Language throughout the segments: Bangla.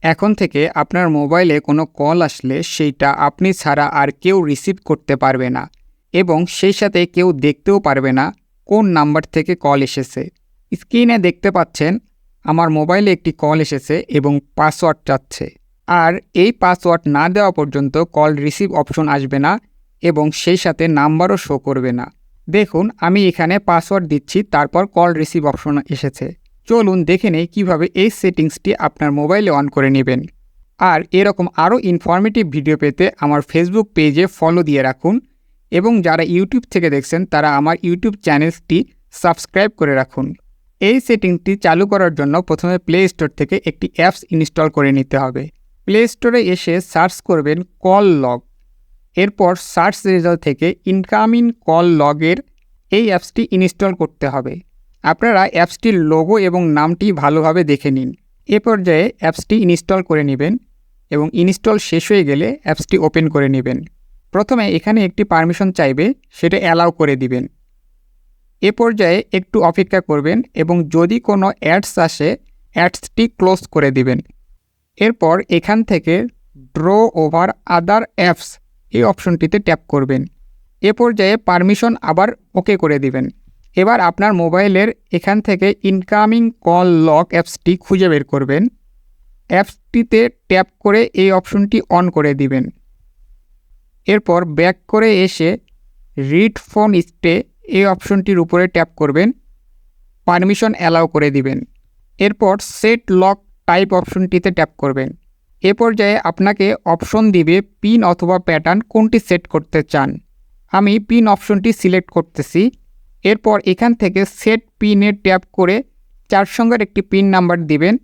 এখন থেকে আপনার মোবাইলে কোনো কল আসলে সেইটা আপনি ছাড়া আর কেউ রিসিভ করতে পারবে না এবং সেই সাথে কেউ দেখতেও পারবে না কোন নাম্বার থেকে কল এসেছে। স্ক্রিনে দেখতে পাচ্ছেন আমার মোবাইলে একটি কল এসেছে এবং পাসওয়ার্ড চাচ্ছে। আর এই পাসওয়ার্ড না দেওয়া পর্যন্ত কল রিসিভ অপশন আসবে না এবং সেই সাথে নাম্বারও শো করবে না। দেখুন আমি এখানে পাসওয়ার্ড দিচ্ছি, তারপর কল রিসিভ অপশন এসেছে। চলুন দেখে নেই কীভাবে এই সেটিংসটি আপনার মোবাইলে অন করে নেবেন। আর এরকম আরও ইনফরমেটিভ ভিডিও পেতে আমার ফেসবুক পেজে ফলো দিয়ে রাখুন এবং যারা ইউটিউব থেকে দেখছেন তারা আমার ইউটিউব চ্যানেলটি সাবস্ক্রাইব করে রাখুন। এই সেটিংসটি চালু করার জন্য প্রথমে প্লে স্টোর থেকে একটি অ্যাপস ইনস্টল করে নিতে হবে। প্লে স্টোরে এসে সার্চ করবেন কল লগ। এরপর সার্চ রেজাল্ট থেকে ইনকামিং কল লগের এই অ্যাপসটি ইনস্টল করতে হবে। আপনারা অ্যাপসটির লোগো এবং নামটি ভালোভাবে দেখে নিন। এ পর্যায়ে অ্যাপসটি ইনস্টল করে নেবেন এবং ইনস্টল শেষ হয়ে গেলে অ্যাপসটি ওপেন করে নেবেন। প্রথমে এখানে একটি পারমিশন চাইবে, সেটা অ্যালাউ করে দিবেন। এ পর্যায়ে একটু অপেক্ষা করবেন এবং যদি কোনো অ্যাডস আসে অ্যাডসটি ক্লোজ করে দিবেন। এরপর এখান থেকে ড্র ওভার আদার অ্যাপস এই অপশনটিতে ট্যাপ করবেন। এ পর্যায়ে পারমিশন আবার ওকে করে দিবেন। এবার আপনার মোবাইলের এখান থেকে ইনকামিং কল লগ অ্যাপসটি খুঁজে বের করবেন। অ্যাপসটিতে ট্যাপ করে এই অপশনটি অন করে দিবেন। এরপর ব্যাক করে এসে রিড ফোন স্টে এই অপশনটির উপরে ট্যাপ করবেন, পারমিশন অ্যালাউ করে দিবেন। এরপর সেট লক টাইপ অপশনটিতে ট্যাপ করবেন। এ পর্যায়ে আপনাকে অপশন দিবে পিন অথবা প্যাটার্ন কোনটি সেট করতে চান। আমি পিন অপশনটি সিলেক্ট করতেছি। এরপর এখান থেকে সেট পিনে ট্যাপ করে 4 সংখ্যার একটি পিন নাম্বার দিবেন।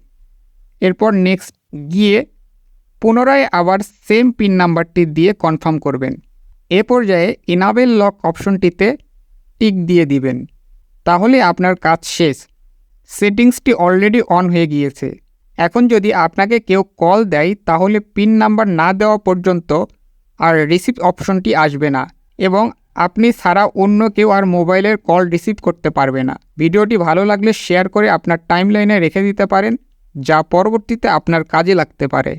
এরপর নেক্সট গিয়ে পুনরায় আবার সেম পিন নাম্বারটি দিয়ে কনফার্ম করবেন। এ পর্যায়ে ইনাবেল লক অপশনটিতে টিক দিয়ে দিবেন। তাহলে আপনার কাজ শেষ। সেটিংসটি অলরেডি অন হয়ে গিয়েছে। এখন যদি আপনাকে কেউ কল দেয় তাহলে পিন নাম্বার না দেওয়া পর্যন্ত আর রিসিভ অপশনটি আসবে না এবং আপনি ছাড়া অন্য কেউ আর মোবাইলের কল রিসিভ করতে পারবে না। ভিডিওটি ভালো লাগলে শেয়ার করে আপনার টাইমলাইনে রেখে দিতে পারেন, যা পরবর্তীতে আপনার কাজে লাগতে পারে।